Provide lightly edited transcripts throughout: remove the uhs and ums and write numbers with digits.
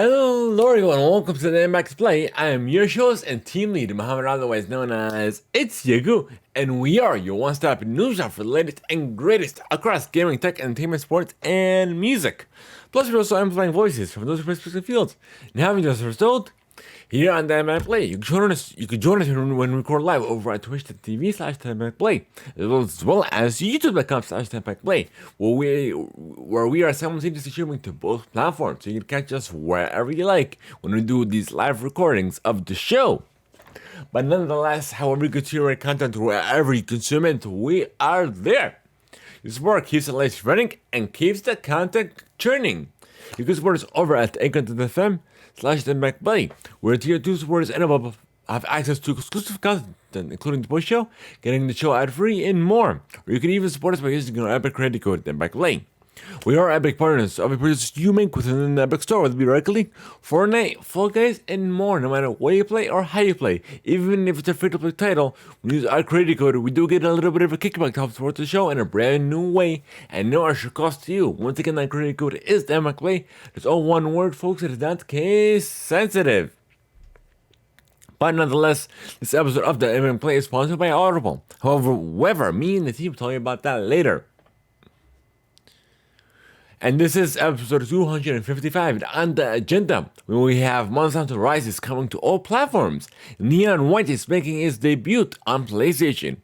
Hello everyone, welcome to the Theimpactplay. I am your host and team leader, Muhammad, otherwise known as It's Yagu, and we are your one-stop news shop for the latest and greatest across gaming, tech, entertainment, sports, and music. Plus, we're also amplifying voices from those respective fields. And having just result, here on Theimpactplay, you can join us when we record live over at twitch.tv/Theimpactplay, as well as youtube.com/Theimpactplay, where we are simultaneously streaming to both platforms, so you can catch us wherever you like when we do these live recordings of the show. But nonetheless, however you consume our content, wherever you consume it, we are there. This work keeps the lights running and keeps the content churning. You can support us over at anchor.fm/Theimpactplay, where tier 2 supporters and above have access to exclusive content, including the post show, getting the show ad free, and more. Or you can even support us by using our Epic credit code Theimpactplay. We are Epic partners of the purchases you make within the Epic store, whether it be directly, Fortnite, Fall Guys, and more. No matter where you play or how you play, even if it's a free-to-play title, when you use our credit code, we do get a little bit of a kickback to help support the show in a brand new way, and no extra cost to you. Once again, that credit code is Theimpactplay. It's all one word, folks. It is not case sensitive. But nonetheless, this episode of the Theimpactplay is sponsored by Audible. However, me and the team will tell you about that later. And this is episode 255. And on the agenda, we have Monster Hunter Rise is coming to all platforms. Neon White is making its debut on PlayStation.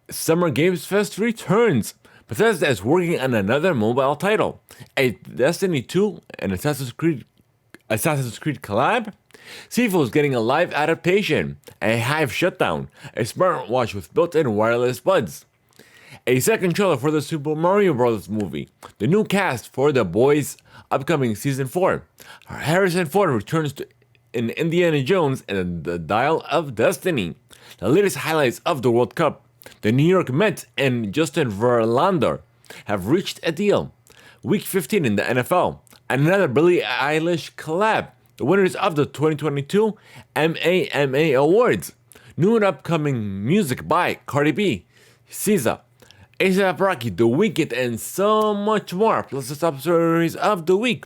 Summer Games Fest returns. Bethesda is working on another mobile title. A Destiny 2 and Assassin's Creed collab. Sifu is getting a live adaptation. A Hive shutdown. A smartwatch with built-in wireless buds. A second trailer for the Super Mario Bros. Movie. The new cast for The Boys' upcoming season 4. Harrison Ford returns in Indiana Jones and the Dial of Destiny. The latest highlights of the World Cup. The New York Mets and Justin Verlander have reached a deal. Week 15 in the NFL. Another Billie Eilish collab. The winners of the 2022 MAMA Awards. New and upcoming music by Cardi B, SZA, A$AP Rocky, The Weeknd, and so much more, plus the top stories of the week.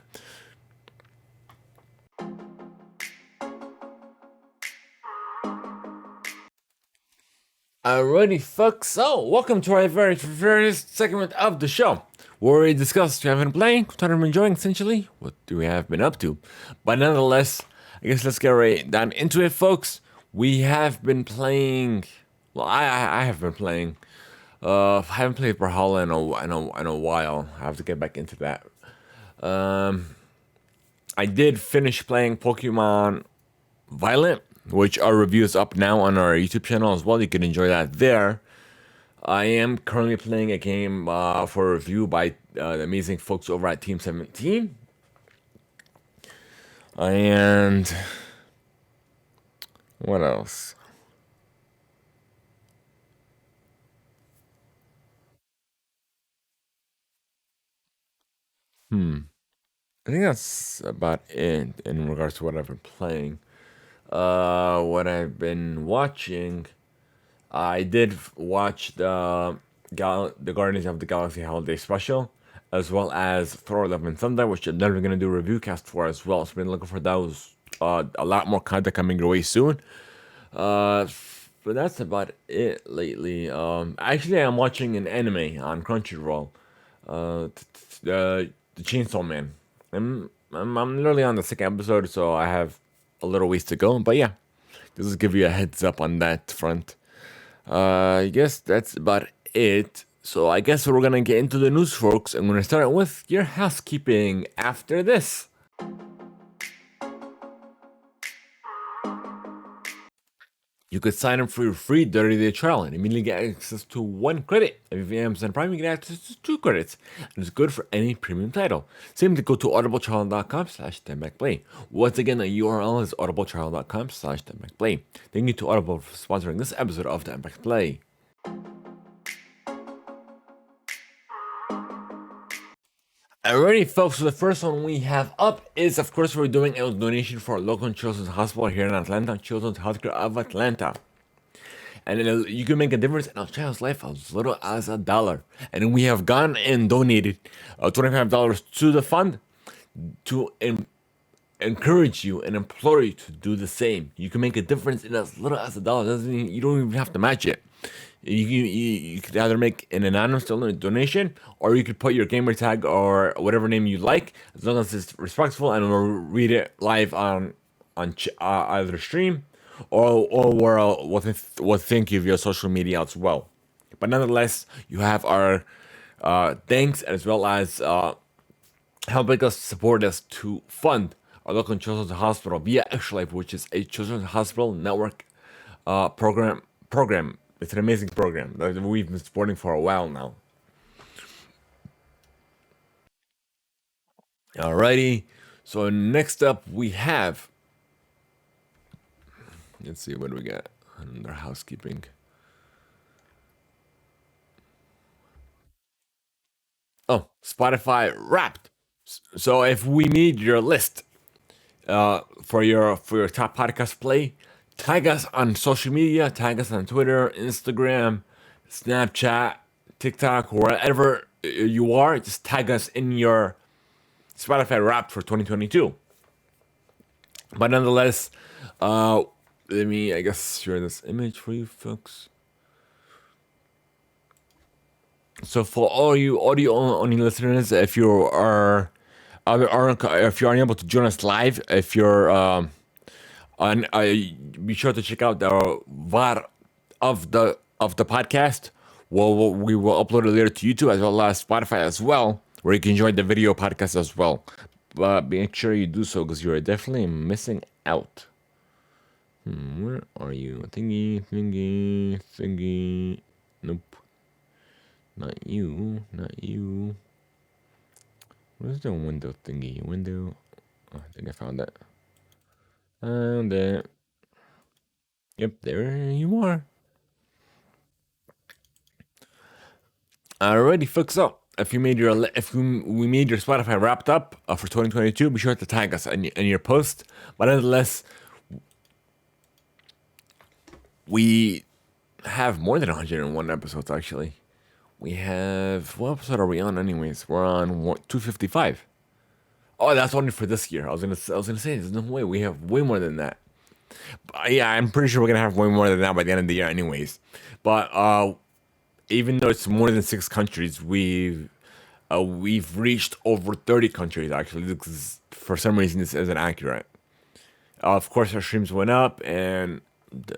Alrighty, folks, so welcome to our very first segment of the show, where we discuss what we have been playing, what I've been enjoying, essentially, what do we have been up to. But nonetheless, I guess let's get right down into it, folks. We have been playing, well, I have been playing. I haven't played Brawlhalla in a while. I have to get back into that. I did finish playing Pokemon Violet, which our review is up now on our YouTube channel as well. You can enjoy that there. I am currently playing a game for review by the amazing folks over at Team 17. And what else? I think that's about it in regards to what I've been playing. What I've been watching, I did watch the Guardians of the Galaxy Holiday Special, as well as Thor: Love and Thunder, which I'm never gonna do a review cast for as well. So I've been looking for those. A lot more content coming your way soon. But that's about it lately. Actually, I'm watching an anime on Crunchyroll. The Chainsaw Man. I'm literally on the second episode, so I have a little ways to go. But yeah, just to give you a heads up on that front. I guess that's about it. So I guess we're gonna get into the news, folks. I'm gonna start with your housekeeping after this. You could sign up for your free 30-day trial and immediately get access to 1 credit. If you have Amazon Prime, you get access to 2 credits. And it's good for any premium title. Same to go to audibletrial.com/Theimpactplay. Once again, the URL is audibletrial.com/Theimpactplay. Thank you to Audible for sponsoring this episode of Theimpactplay. Alrighty, folks, so the first one we have up is, of course, we're doing a donation for a local children's hospital here in Atlanta, Children's Healthcare of Atlanta. And you can make a difference in a child's life as little as $1. And we have gone and donated $25 to the fund to encourage you and implore you to do the same. You can make a difference in as little as $1. You don't even have to match it. You could either make an anonymous donation, or you could put your gamer tag or whatever name you like, as long as it's respectful, and we'll read it live on either stream or we'll thank you via social media as well. But nonetheless, you have our thanks, as well as helping us support us to fund our local children's hospital via Extra Life, which is a children's hospital network program. It's an amazing program that we've been supporting for a while now. Alrighty. So next up we have, let's see what do we got under housekeeping. Oh, Spotify Wrapped. So if we need your list for your top podcast play, tag us on social media. Tag us on Twitter, Instagram, Snapchat, TikTok, wherever you are. Just tag us in your Spotify Wrapped for 2022. But nonetheless, let me, I guess, share this image for you folks. So for all you audio only listeners, if you are if you're unable to join us live, if you're on, be sure to check out the VAR of the podcast. Well, we will upload it later to YouTube as well as Spotify as well, where you can join the video podcast as well. But make sure you do so, because you're definitely missing out. Where are you? Thingy. Nope. Not you. Where's the window thingy? Window. Oh, I think I found it. Found it. Yep, there you are. Alrighty, folks. So if you made your we made your Spotify wrapped up for 2022, be sure to tag us in your post. But nonetheless, we have more than 101 episodes actually. We have, what episode are we on anyways? We're on 255. Oh, that's only for this year. I was gonna say there's no way we have way more than that. Yeah, I'm pretty sure we're gonna have way more than that by the end of the year anyways. But even though it's more than 6 countries, we've reached over 30 countries actually, because for some reason this isn't accurate. Of course, our streams went up, and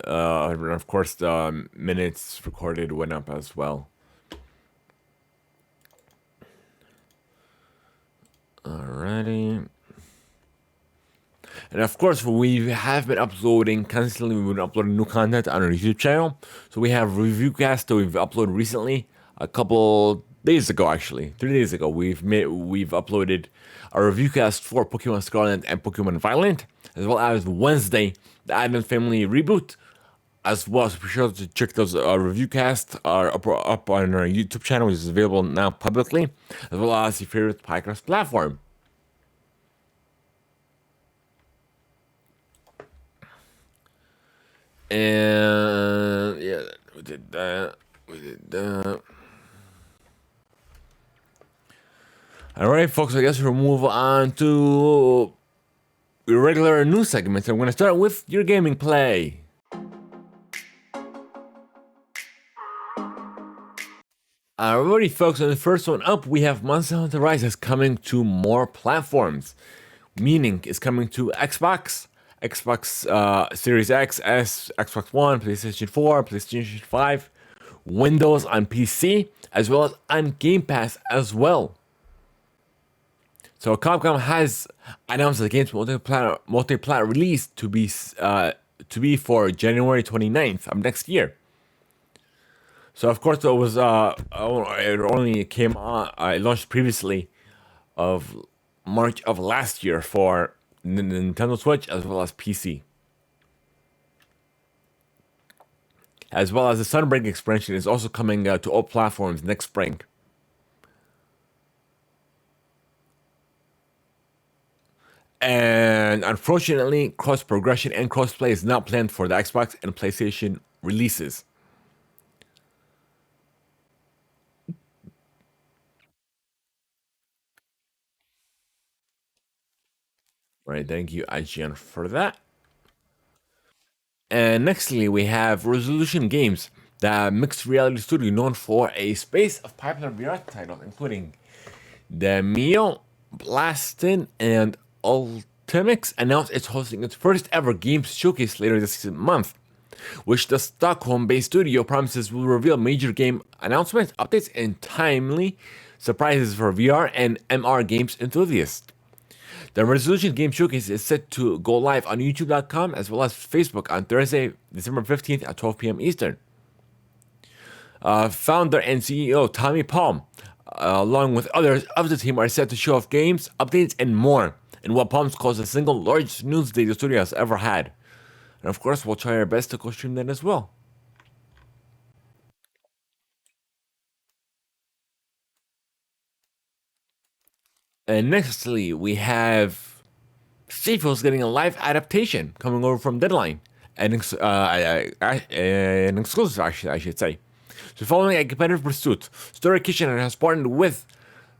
of course the minutes recorded went up as well. Alrighty. And of course, we have been uploading constantly. We've been uploading new content on our YouTube channel. So we have review cast that we've uploaded recently, a couple days ago actually, 3 days ago. We've uploaded a review cast for Pokemon Scarlet and Pokemon Violet, as well as Wednesday, the Advent Family reboot, as well. So be sure to check those review casts are up on our YouTube channel, which is available now publicly, as well as your favorite podcast platform. And yeah, we did that. All right, folks. I guess we'll move on to your regular news segments. I'm going to start with your gaming play. Alrighty, folks, on the first one up, we have Monster Hunter Rise is coming to more platforms, meaning it's coming to Xbox, Series X, S, Xbox One, PlayStation 4, PlayStation 5, Windows on PC, as well as on Game Pass as well. So Capcom has announced the game's multiplayer release to be for January 29th of next year. So of course it was it only came on, it launched previously of March of last year for Nintendo Switch as well as PC. As well as the Sunbreak expansion is also coming to all platforms next spring. And unfortunately, cross progression and crossplay is not planned for the Xbox and PlayStation releases. Right, thank you, IGN, for that. And nextly, we have Resolution Games, the mixed reality studio known for a space of popular VR titles, including the Mio, Blastin, and Ultimix, announced it's hosting its first ever games showcase later this month, which the Stockholm based studio promises will reveal major game announcements, updates, and timely surprises for VR and MR games enthusiasts. The Resolution Game Showcase is set to go live on YouTube.com as well as Facebook on Thursday, December 15th at 12 p.m. Eastern. Founder and CEO Tommy Palm, along with others of the team, are set to show off games, updates, and more in what Palm calls the single largest news day the studio has ever had. And of course, we'll try our best to co stream that as well. And nextly, we have Seafood's getting a live adaptation coming over from Deadline. An exclusive, actually, I should say. So, following a competitive pursuit, Story Kitchen has partnered with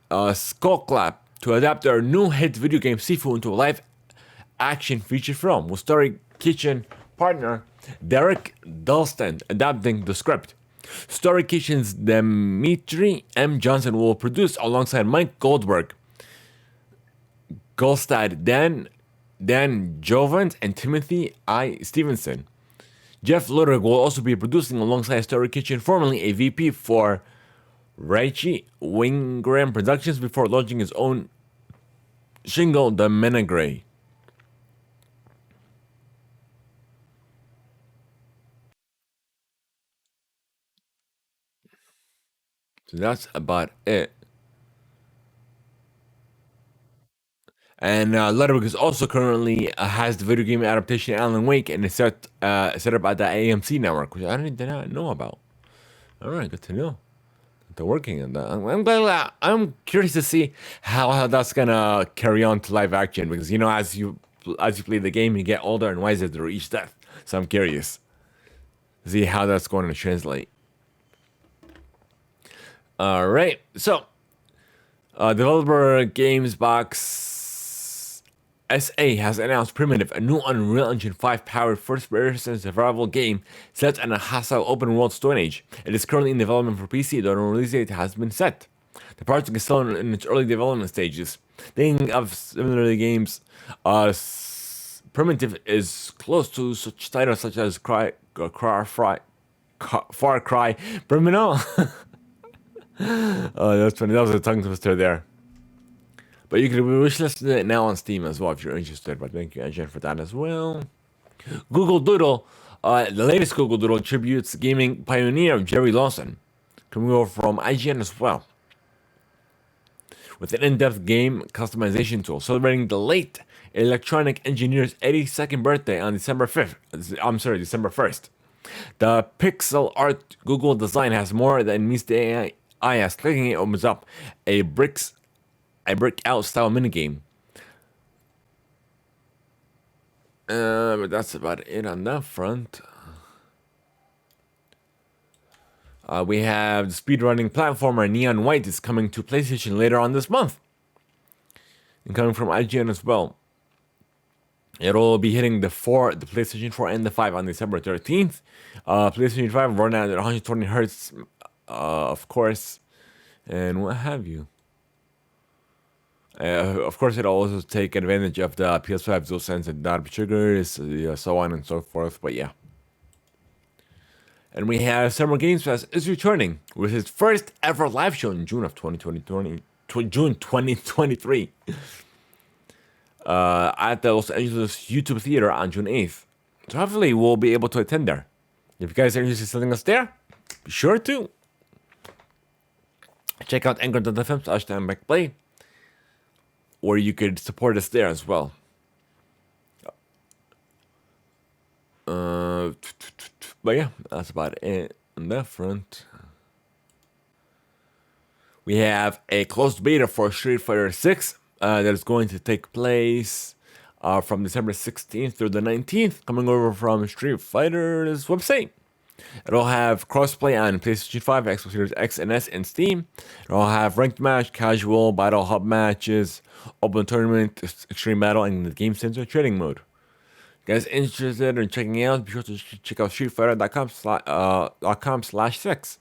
Skullclap to adapt their new hit video game Sifu into a live action feature film, with Story Kitchen partner Derek Dulston adapting the script. Story Kitchen's Dimitri M. Johnson will produce alongside Mike Goldberg, Golstad, Dan Jovans, and Timothy I. Stevenson. Jeff Ludwig will also be producing alongside Story Kitchen, formerly a VP for Raichi Wingram Productions, before launching his own shingle, The Menagray. So that's about it. And Ludwig is also currently has the video game adaptation Alan Wake, and is set up at the AMC network, which I did not know about. All right, good to know. They're working on that. I'm glad. I'm curious to see how that's gonna carry on to live action, because as you play the game, you get older and wiser through each death. So I'm curious to see how that's going to translate. All right, so developer Gamesbox SA has announced Primitive, a new Unreal Engine 5 powered first-person survival game set in a hostile open-world Stone Age. It is currently in development for PC, though no release date has been set. The project is still in its early development stages. Thinking of similar games, Primitive is close to such titles such as Far Cry Criminal. Oh, that's funny. That was a tongue twister there. But you can wishlist it now on Steam as well if you're interested. But thank you, Jen, for that as well. Google Doodle, the latest Google Doodle tributes gaming pioneer Jerry Lawson, coming over from IGN as well, with an in-depth game customization tool celebrating the late electronic engineer's 82nd birthday on December 5th. I'm sorry, December 1st. The pixel art Google design has more than meets the AI, as clicking it opens up a brick out style minigame. But that's about it on that front. We have the speedrunning platformer Neon White is coming to PlayStation later on this month, and coming from IGN as well. It'll be hitting the PlayStation 4 and the 5 on December 13th. PlayStation 5 running at 120 hertz, of course, and what have you. Of course, it'll also take advantage of the PS5 DualSense and dot triggers, so on and so forth. But yeah. And we have Summer Games Fest is returning with its first ever live show in June 2023. At the Los Angeles YouTube Theater on June 8th. So hopefully we'll be able to attend there. If you guys are interested in sending us there, be sure to check out anchor.fm/Theimpactplay, or you could support us there as well. But yeah, that's about it on that front. We have a closed beta for Street Fighter 6 that is going to take place from December 16th through the 19th, coming over from Street Fighter's website. It'll have crossplay on PlayStation 5, Xbox Series X and S, and Steam. It'll have ranked match, casual, battle hub matches, open tournament, extreme battle, and the game center trading mode. Guys interested in checking it out, be sure to check out streetfighter.com/6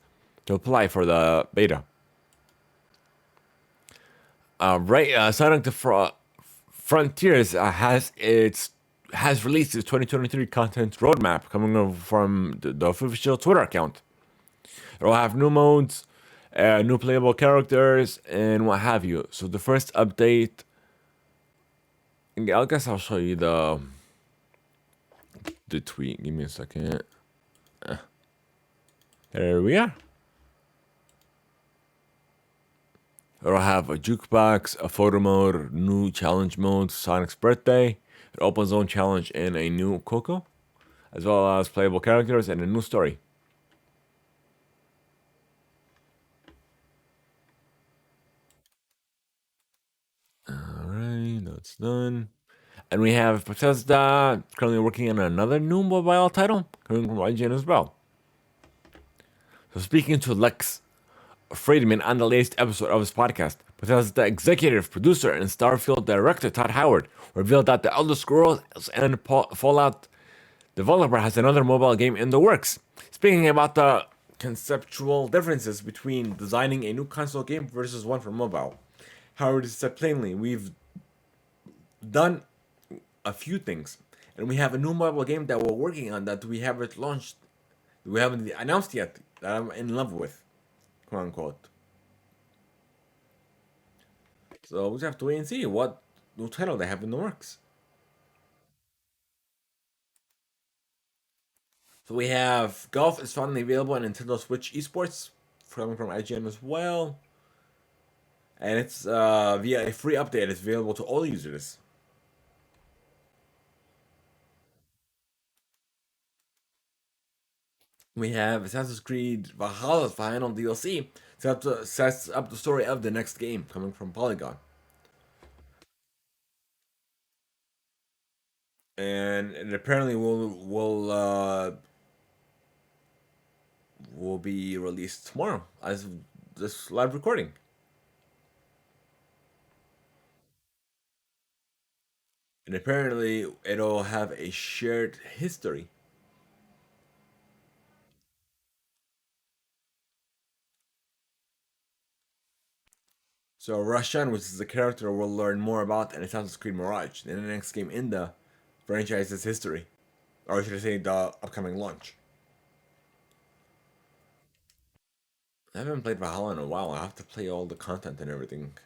to apply for the beta. Right, Sonic the Frontiers has released its 2023 content roadmap coming over from the official Twitter account. It'll have new modes, new playable characters, and what have you. So the first update, I guess I'll show you the tweet. Give me a second. There we are. It'll have a jukebox, a photo mode, new challenge mode, Sonic's birthday, an open zone challenge, and a new Coco, as well as playable characters and a new story. Alright, that's done. And we have Bethesda currently working on another new mobile title coming from IGN as well. So speaking to Lex Friedman on the latest episode of his podcast, Bethesda executive producer and Starfield director Todd Howard revealed that the Elder Scrolls and Fallout developer has another mobile game in the works. Speaking about the conceptual differences between designing a new console game versus one for mobile, Howard said plainly, "We've done a few things, and we have a new mobile game that we're working on that we haven't launched, we haven't announced yet, that I'm in love with, quote unquote." So we just have to wait and see what new title they have in the works. So we have Golf is finally available on Nintendo Switch Esports, coming from IGN as well. And it's via a free update. It's available to all users. We have Assassin's Creed Valhalla's final DLC. Sets up the story of the next game, coming from Polygon. And it apparently will be released tomorrow as of this live recording. And apparently it'll have a shared history. So Roshan, which is the character we'll learn more about in Assassin's Creed Mirage, in the next game in the franchise's history. Or should I say the upcoming launch. I haven't played Valhalla in a while. I have to play all the content and everything.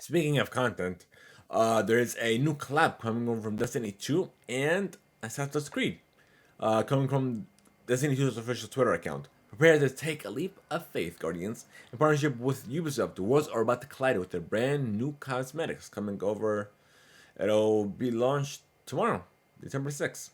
Speaking of content, there is a new collab coming over from Destiny 2 and Assassin's Creed, coming from Destiny 2's official Twitter account. Prepare to take a leap of faith, Guardians. In partnership with Ubisoft, the worlds are about to collide with their brand new cosmetics coming over. It'll be launched tomorrow, December 6th.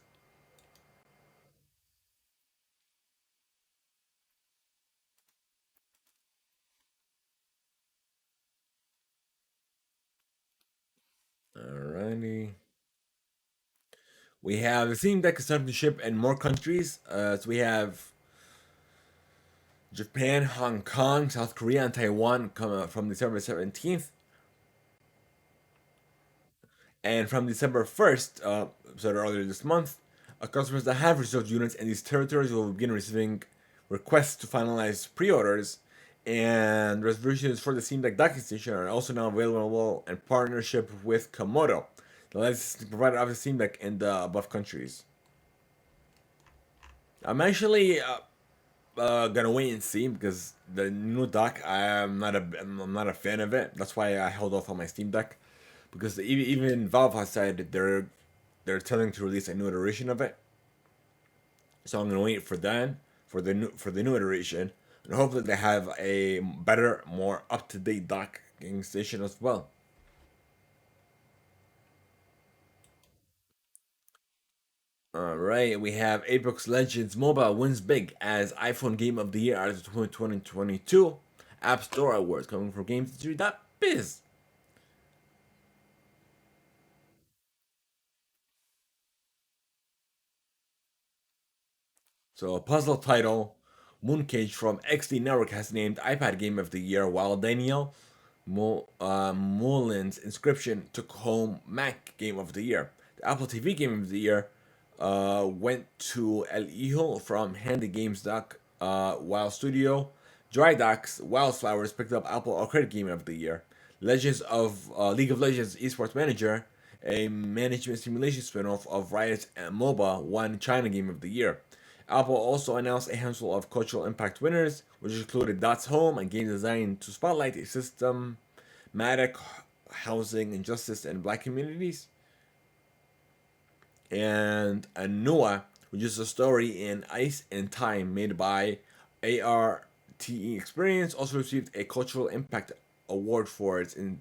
Alrighty. We have the Steam Deck is starting to ship in more countries. So we have Japan, Hong Kong, South Korea, and Taiwan come out from December 17th. And from December 1st, so earlier this month, customers that have reserved units in these territories will begin receiving requests to finalize pre orders. And reservations for the Steam Deck docking station are also now available in partnership with Komodo, the licensing provider of the Steam Deck in the above countries. I'm actually gonna wait and see because the new dock I'm not a fan of it. That's why I held off on my Steam Deck because even Valve has said that they're telling to release a new iteration of it. So I'm gonna wait for that for the new iteration, and hopefully they have a better, more up to date docking station as well. All right, we have Apex Legends Mobile wins big as iPhone Game of the Year out of 2022 App Store Awards coming from GameStreet.biz. So a puzzle title, Mooncage from XD Network has named iPad Game of the Year, while Daniel Mullen's Inscription took home Mac Game of the Year. The Apple TV Game of the Year went to El Hijo from Handy Games while Studio Dry Docks Wildflowers picked up Apple Arcade Game of the Year. Legends of League of Legends Esports Manager, a management simulation spin-off of Riot's MOBA, won China Game of the Year. Apple also announced a handful of cultural impact winners, which included Dots Home, a game designed to spotlight a systematic housing injustice in black communities, and Anoa, which is a story in ice and time made by ARTE Experience, also received a cultural impact award for its in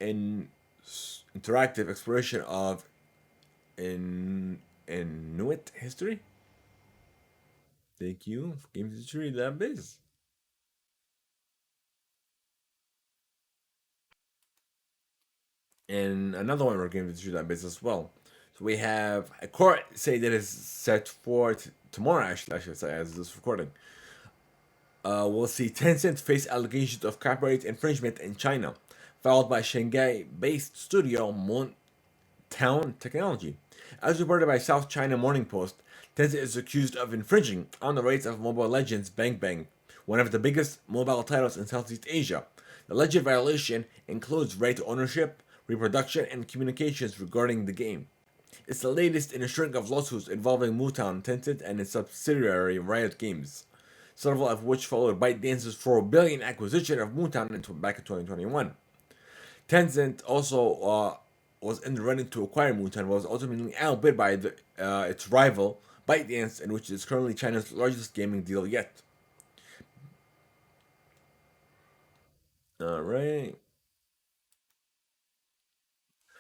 interactive exploration of Inuit history. Thank you, Games History Lab is. And another one we're going to do that base as well. So we have a court say that is set for tomorrow. Actually, I should say, as this recording. We'll see Tencent face allegations of copyright infringement in China, followed by Shanghai-based studio Town Technology. As reported by South China Morning Post, Tencent is accused of infringing on the rights of Mobile Legends Bang Bang, one of the biggest mobile titles in Southeast Asia. The alleged violation includes right to ownership, reproduction, and communications regarding the game. It's the latest in a string of lawsuits involving Mutown, Tencent, and its subsidiary Riot Games, several of which followed ByteDance's $4 billion acquisition of Mutown back in 2021. Tencent also was in the running to acquire Mutown, was ultimately outbid by its rival ByteDance, in which is currently China's largest gaming deal yet. All right.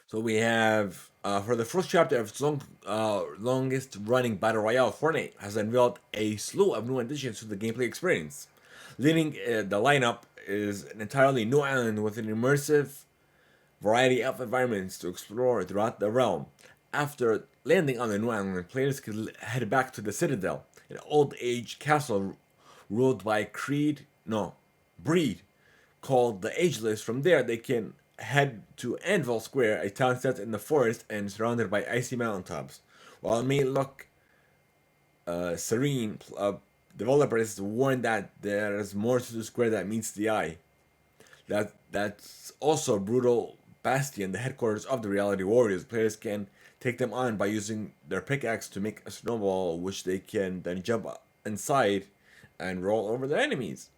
So we have for the first chapter of its longest running battle royale, Fortnite has unveiled a slew of new additions to the gameplay experience. Leading the lineup is an entirely new island with an immersive variety of environments to explore throughout the realm. After landing on the new island, players can head back to the Citadel, an old-age castle ruled by Breed, called the Ageless. From there, they can head to Anvil Square, a town set in the forest and surrounded by icy mountaintops. While it may look serene, developers warn that there is more to the square that meets the eye. That's also brutal Bastion, the headquarters of the Reality Warriors. Players can take them on by using their pickaxe to make a snowball, which they can then jump inside and roll over their enemies.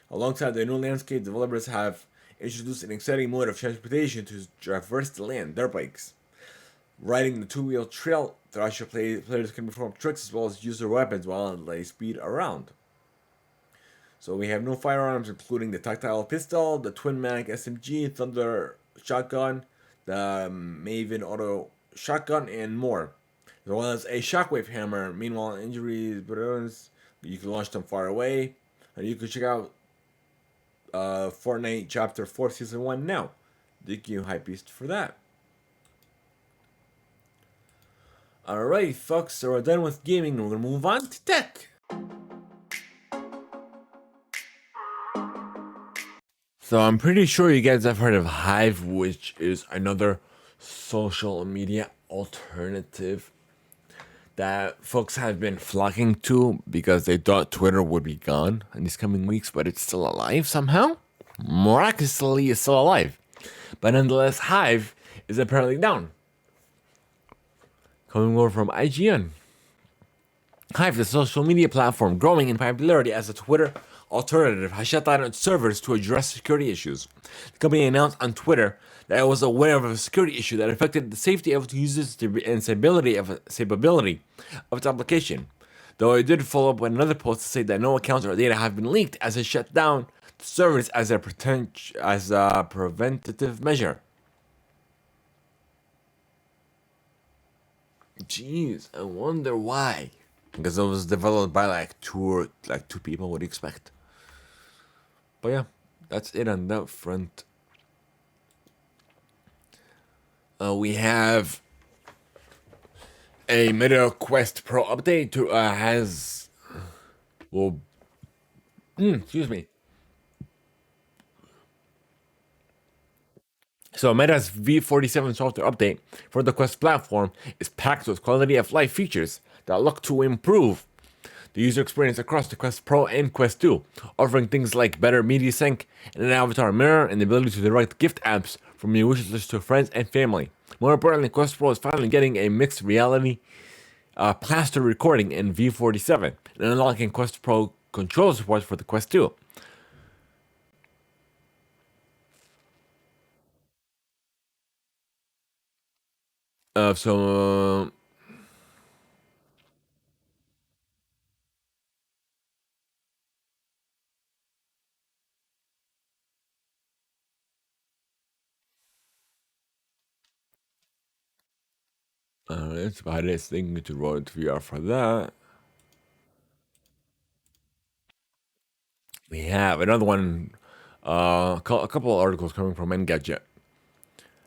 Alongside the new landscape, developers have introduced an exciting mode of transportation to traverse the land, their bikes. Riding the two-wheel trail, Thrasher players can perform tricks as well as use their weapons while they speed around. So we have new firearms, including the tactile pistol, the twin mag SMG, Thunder shotgun, the Maven auto shotgun, and more. As well as a shockwave hammer. Meanwhile, injuries, you can launch them far away. And you can check out Fortnite Chapter 4 Season 1 now. Thank you, Hypebeast, for that. Alright, folks, so we're done with gaming. We're going to move on to tech. So I'm pretty sure you guys have heard of Hive, which is another social media alternative that folks have been flocking to because they thought Twitter would be gone in these coming weeks, but it's still alive somehow. Miraculously, it's still alive. But nonetheless, Hive is apparently down. Coming over from IGN. Hive, the social media platform growing in popularity as a Twitter alternative, has shut down its servers to address security issues. The company announced on Twitter that it was aware of a security issue that affected the safety of its users and stability of its application. Though it did follow up with another post to say that no accounts or data have been leaked, as it shut down the servers as a preventative measure. Jeez, I wonder why. Because it was developed by like two people. What do you expect? But yeah, that's it on that front. We have A Meta Quest Pro update has, well, excuse me. So Meta's V47 software update for the Quest platform is packed with quality of life features that look to improve the user experience across the Quest Pro and Quest 2, offering things like better media sync and an avatar mirror and the ability to direct gift apps from your wish list to friends and family. More importantly, Quest Pro is finally getting a mixed reality plaster recording in V47 and unlocking Quest Pro control support for the Quest 2. So that's about it. Thank you to Road VR for that. We have another one, a couple of articles coming from Engadget.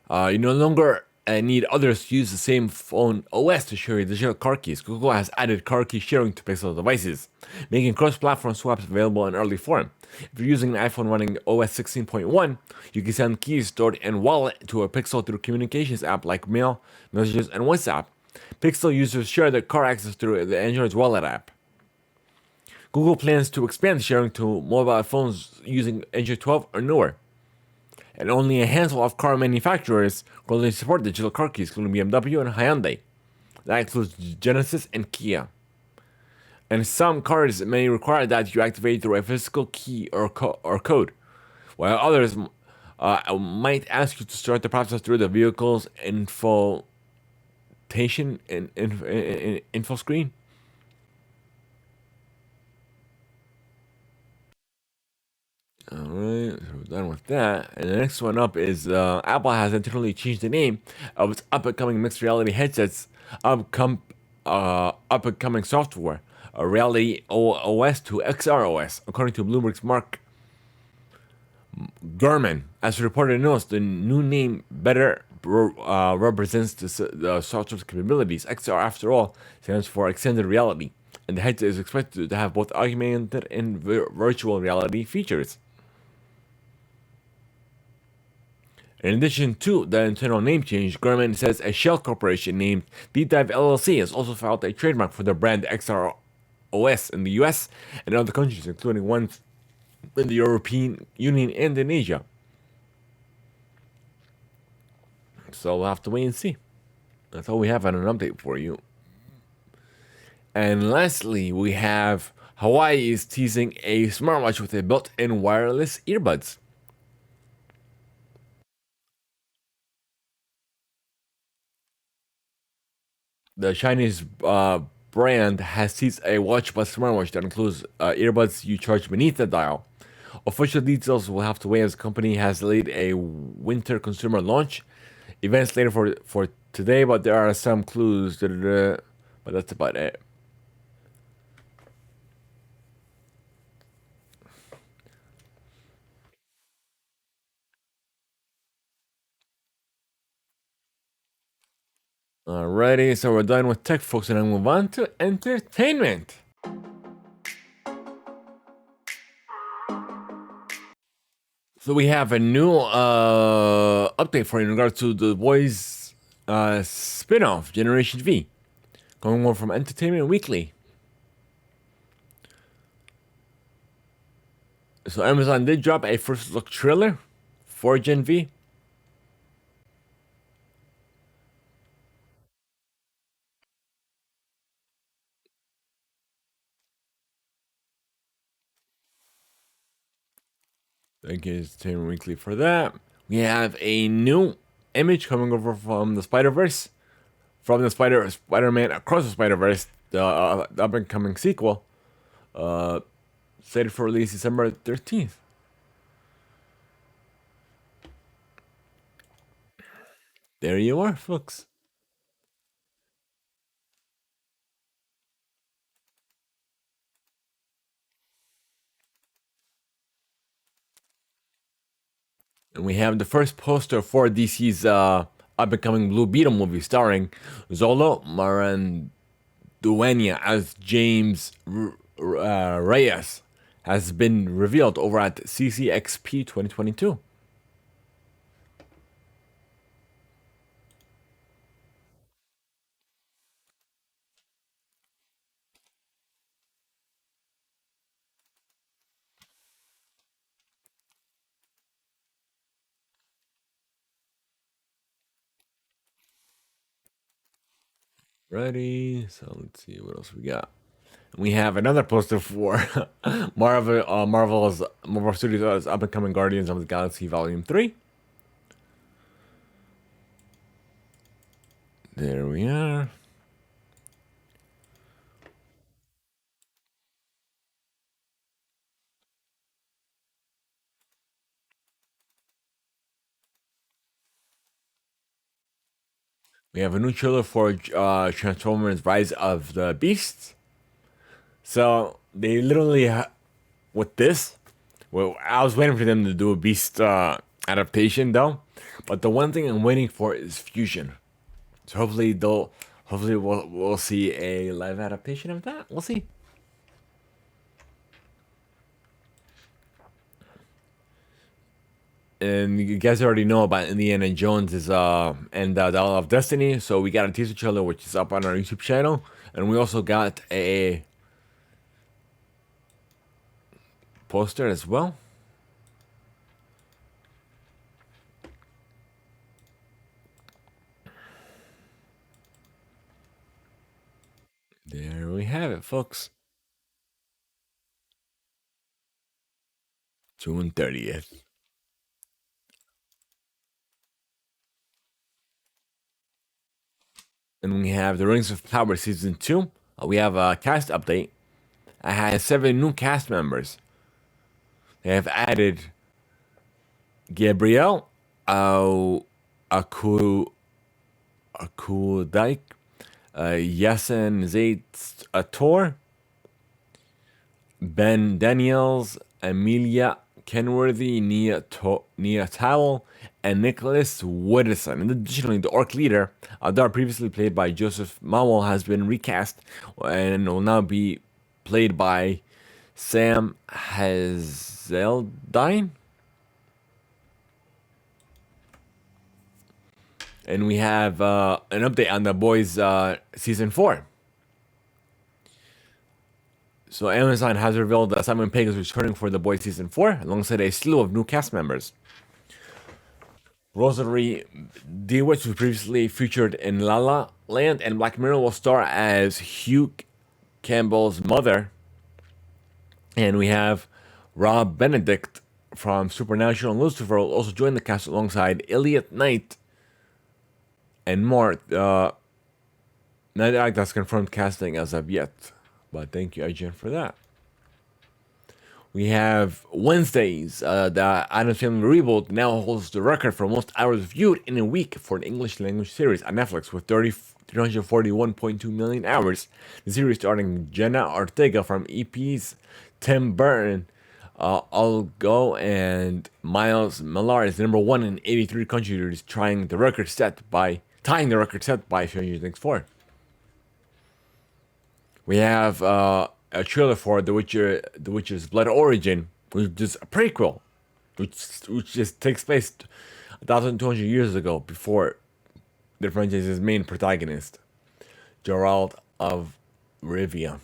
You no longer need others to use the same phone OS to share your digital car keys. Google has added car key sharing to Pixel devices, making cross-platform swaps available in early form. If you're using an iPhone running OS 16.1, you can send keys stored in Wallet to a Pixel through communications app like Mail, Messages, and WhatsApp. Pixel users share their car access through the Android's Wallet app. Google plans to expand sharing to mobile phones using Android 12 or newer, and only a handful of car manufacturers currently support digital car keys, including BMW and Hyundai. That includes Genesis and Kia. And some cars may require that you activate through a physical key or code, while others might ask you to start the process through the vehicle's infotation info screen. Alright, so we're done with that. And the next one up is Apple has internally changed the name of its up and coming mixed reality headsets, up and coming software, Reality OS to XROS, according to Bloomberg's Mark Gurman. As reported in news, the new name better represents the software's capabilities. XR, after all, stands for extended reality, and the headset is expected to have both augmented and virtual reality features. In addition to the internal name change, Gurman says a shell corporation named Deep Dive LLC has also filed a trademark for the brand XR OS in the US and other countries, including ones in the European Union and in Asia. So we'll have to wait and see. That's all we have on an update for you. And lastly, we have Hawaii is teasing a smartwatch with a built-in wireless earbuds. The Chinese brand has teased a watch plus smartwatch that includes earbuds you charge beneath the dial. Official details will have to wait as the company has laid a winter consumer launch events later for today, but there are some clues. But that's about it. Alrighty, so we're done with tech, folks, and I move on to entertainment. So we have a new update for you in regards to the Boys spin-off, Generation V. Going more from Entertainment Weekly. So Amazon did drop a first look trailer for Gen V. Thank you, Entertainment Weekly, for that. We have a new image coming over from the Spider-Verse, from the Spider-Man Across the Spider-Verse, the up and coming sequel, slated for release December 13th. There you are, folks. And we have the first poster for DC's up and coming Blue Beetle movie starring Zolo Maranduena as James Reyes has been revealed over at CCXP 2022. Ready? So let's see what else we got. We have another poster for Marvel Studios' up and coming Guardians of the Galaxy Volume 3. There we are. We have a new trailer for Transformers Rise of the Beasts. So they literally, with this, well, I was waiting for them to do a Beast adaptation though. But the one thing I'm waiting for is Fusion. So hopefully we'll see a live adaptation of that. We'll see. And you guys already know about Indiana Jones and the Dial of Destiny. So we got a teaser trailer which is up on our YouTube channel, and we also got a poster as well. There we have it, folks. June 30th. And we have The Rings of Power Season 2. We have a cast update. I had 7 new cast members. They have added Gabriel Aku Akudike, Yasin Zait Ator, Ben Daniels, Amelia Kenworthy, Nia Towell, and Nicholas Woodison. And additionally, the Orc leader, Adar, previously played by Joseph Mawel, has been recast and will now be played by Sam Hazeldine. And we have an update on The Boys Season 4. So Amazon has revealed that Simon Pegg is returning for The Boys Season 4, alongside a slew of new cast members. Rosalie DeWitt, who previously featured in La La Land and Black Mirror, will star as Hugh Campbell's mother. And we have Rob Benedict from Supernatural and Lucifer will also join the cast alongside Elliot Knight and more. Not that's confirmed casting as of yet, but thank you, IGN, for that. We have Wednesdays. The Addams Family reboot now holds the record for most hours viewed in a week for an English language series on Netflix with 341.2 million hours. The series starring Jenna Ortega from EP's Tim Burton, Algo, and Miles Millar is number 1 in 83 countries, tying the record set by Stranger Things 4. We have a trailer for The Witcher's Blood Origin, which is a prequel, which just takes place 1,200 years ago, before the franchise's main protagonist, Geralt of Rivia.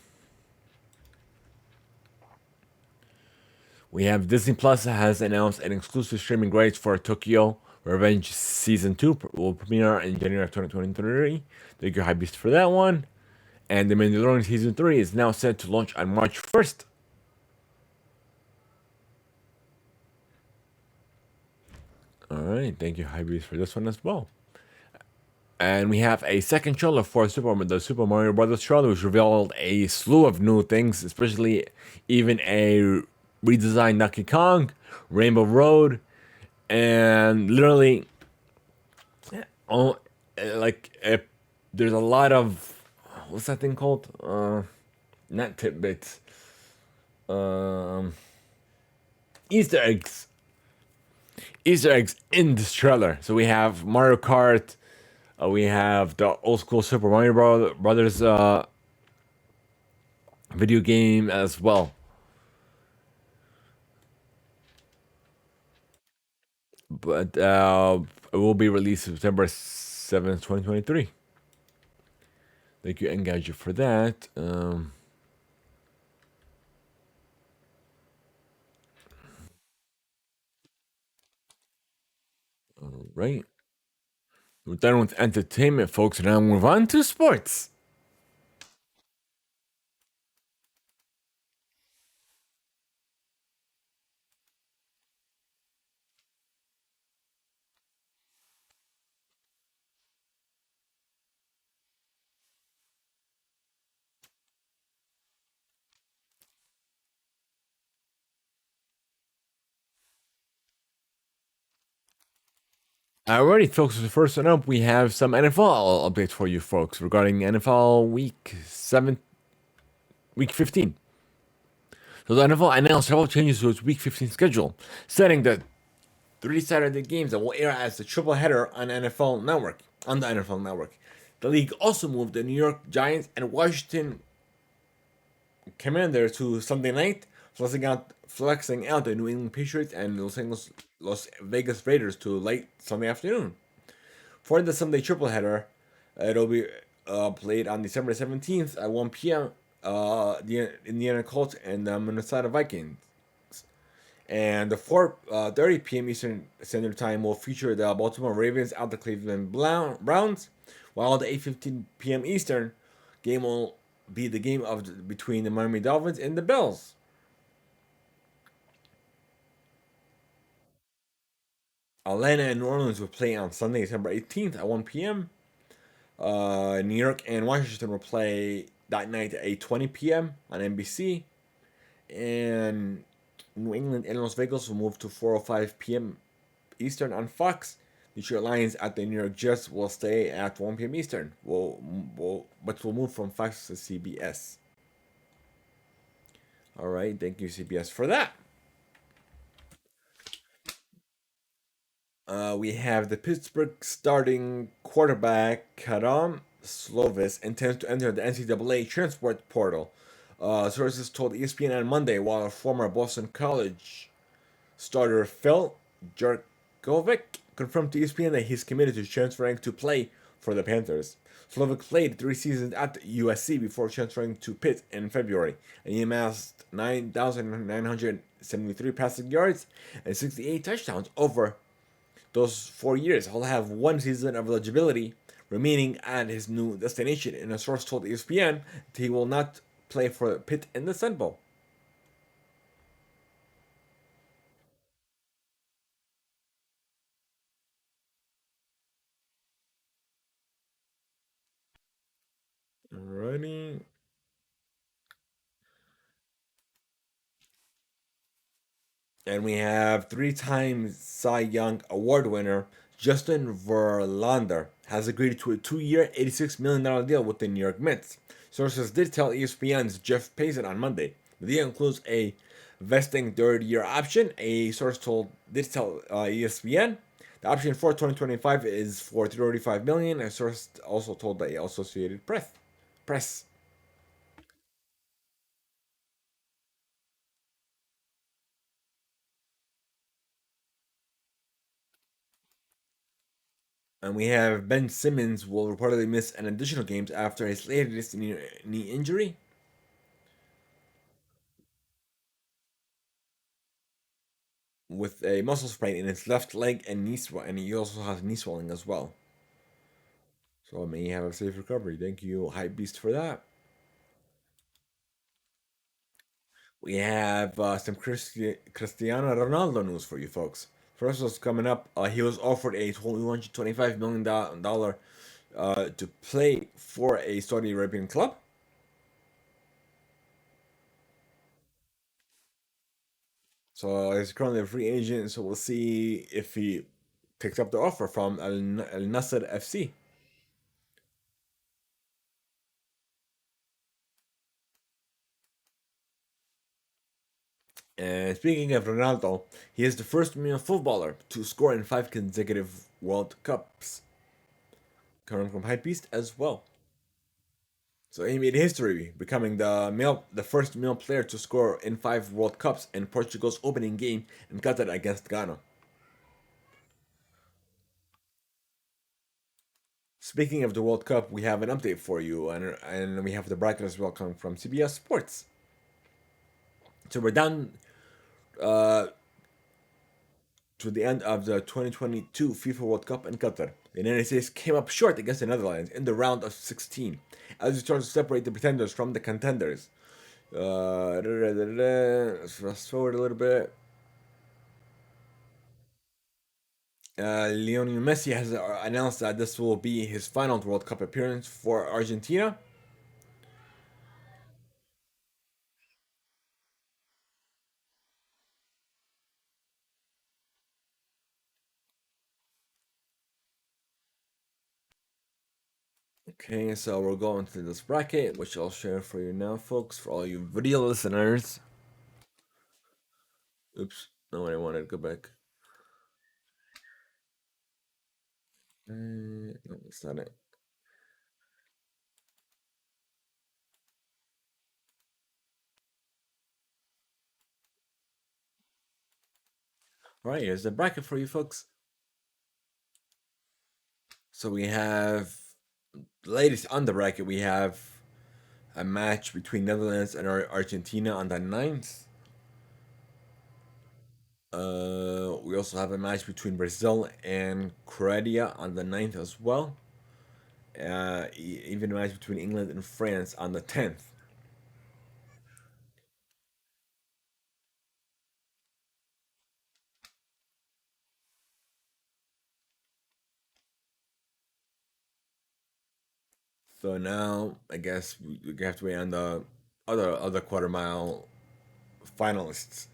We have Disney Plus has announced an exclusive streaming rights for Tokyo Revenge Season 2 will premiere in January of 2023. Thank you, Hypebeast, for that one. And The Mandalorian Season 3 is now set to launch on March 1st. Alright, thank you, Hypebeast, for this one as well. And we have a second trailer for the Super Mario Bros. Trailer, which revealed a slew of new things, especially even a redesigned Donkey Kong, Rainbow Road, and literally, there's a lot of, what's that thing called? Not tidbits. Easter eggs in this trailer. So we have Mario Kart We have the old school Super Mario Brothers video game as well. But it will be released September 7th, 2023. Thank you, Engadget, for that. Right. We're done with entertainment, folks, and now move on to sports. Alrighty, folks, the first one up, we have some NFL updates for you folks regarding NFL Week 15. So the NFL announced several changes to its Week 15 schedule, setting the three Saturday games that will air as the triple header on the NFL Network. The league also moved the New York Giants and Washington Commanders to Sunday night, flexing out the New England Patriots and Los Vegas Raiders to late Sunday afternoon. For the Sunday triple header, it'll be played on December 17th at 1 p.m. The Indiana Colts and the Minnesota Vikings. And the 4:30 p.m. Eastern Standard Time will feature the Baltimore Ravens at the Cleveland Browns, while the 8:15 p.m. Eastern game will be the game between the Miami Dolphins and the Bills. Atlanta and New Orleans will play on Sunday, December 18th at 1 p.m. New York and Washington will play that night at 8:20 p.m. on NBC, and New England and Las Vegas will move to 4:05 p.m. Eastern on Fox. Detroit Lions at the New York Jets will stay at 1 p.m. Eastern. But will move from Fox to CBS. All right, thank you CBS for that. We have the Pittsburgh starting quarterback Karam Slovis intends to enter the NCAA transport portal. Sources told ESPN on Monday, while former Boston College starter Phil Jerkovic confirmed to ESPN that he's committed to transferring to play for the Panthers. Slovic played 3 seasons at USC before transferring to Pitt in February, and he amassed 9,973 passing yards and 68 touchdowns over those 4 years. He'll have 1 season of eligibility remaining at his new destination, and a source told ESPN that he will not play for Pitt in the Sun Bowl. Alrighty. And we have 3 times Cy Young Award winner Justin Verlander has agreed to a 2 year, $86 million deal with the New York Mets. Sources did tell ESPN's Jeff Payson on Monday. The deal includes a vesting third-year option. A source did tell ESPN the option for 2025 is for $35 million. A source also told the Associated Press. And we have Ben Simmons will reportedly miss an additional games after his latest knee injury. With a muscle sprain in his left leg and and he also has knee swelling as well. So may he have a safe recovery. Thank you, Hype Beast, for that. We have some Cristiano Ronaldo news for you folks. First was coming up. He was offered a $125 million to play for a Saudi Arabian club. So he's currently a free agent. So we'll see if he picks up the offer from Al Nasser FC. And speaking of Ronaldo, he is the first female footballer to score in 5 consecutive World Cups. coming from Hypebeast as well. So he made history, becoming the first male player to score in 5 World Cups in Portugal's opening game in Qatar against Ghana. Speaking of the World Cup, we have an update for you, and we have the bracket as well coming from CBS Sports. So we're down uh, to the end of the 2022 FIFA World Cup in Qatar. The United States came up short against the Netherlands in the round of 16, as we try to separate the pretenders from the contenders. Let's fast forward a little bit. Lionel Messi has announced that this will be his final World Cup appearance for Argentina. Okay, so we're going to this bracket, which I'll share for you now, folks, for all you video listeners. Oops, no, I wanted to go back. No, that's not it. All right, here's the bracket for you, folks. So we have the latest on the bracket. We have a match between Netherlands and Argentina on the 9th. We also have a match between Brazil and Croatia on the 9th as well. Even a match between England and France on the 10th. So now I guess we have to wait on the other quarter mile finalists.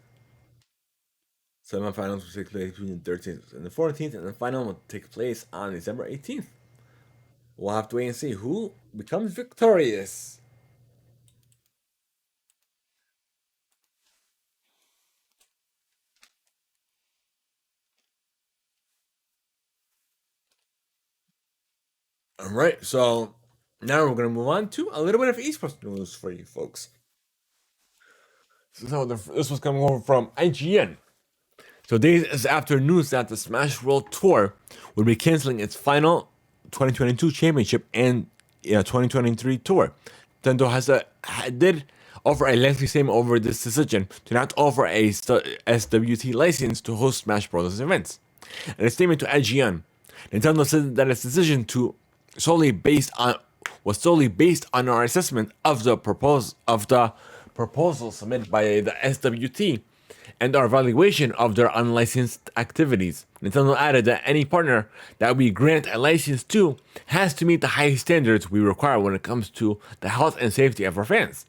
Semifinals will take place between the 13th and the 14th, and the final will take place on December 18th. We'll have to wait and see who becomes victorious. All right, so now we're going to move on to a little bit of esports news for you folks. So this was coming over from IGN. So days after news that the Smash World Tour would be canceling its final 2022 championship and 2023 tour, Nintendo did offer a lengthy statement over this decision to not offer a SWT license to host Smash Bros. Events. In a statement to IGN, Nintendo said that its decision to solely based on was solely based on our assessment of the proposal submitted by the SWT and our evaluation of their unlicensed activities. Nintendo added that any partner that we grant a license to has to meet the high standards we require when it comes to the health and safety of our fans.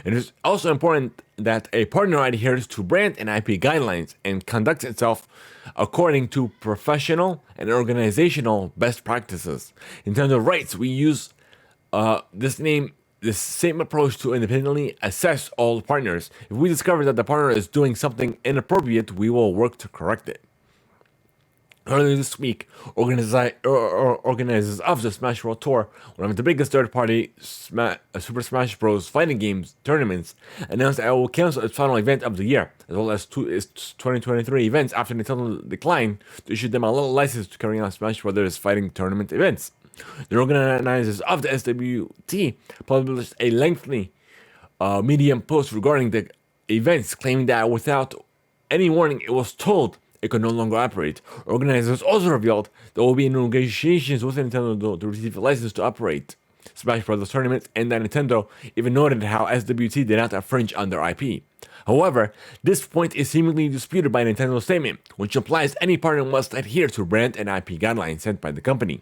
It is also important that a partner adheres to brand and IP guidelines and conducts itself according to professional and organizational best practices. Nintendo writes, we use this same approach to independently assess all partners. If we discover that the partner is doing something inappropriate, we will work to correct it. Earlier this week, organizers of the Smash World Tour, one of the biggest third-party Super Smash Bros. Fighting games tournaments, announced that it will cancel its final event of the year, as well as its 2023 events after Nintendo declined to issue them a little license to carry out Smash Bros. Fighting tournament events. The organizers of the SWT published a lengthy Medium post regarding the events, claiming that without any warning, it was told it could no longer operate. Organizers also revealed there will be negotiations with Nintendo to receive a license to operate Smash Bros. Tournaments, and that Nintendo even noted how SWT did not infringe on their IP. However, this point is seemingly disputed by Nintendo's statement, which implies any partner must adhere to brand and IP guidelines set by the company.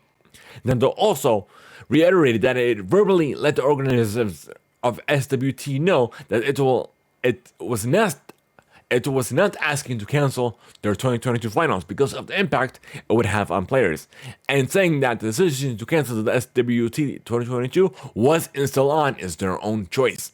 Nintendo also reiterated that it verbally let the organizers of SWT know that it was not asking to cancel their 2022 finals because of the impact it would have on players, and saying that the decision to cancel the SWT 2022 was and still on is their own choice.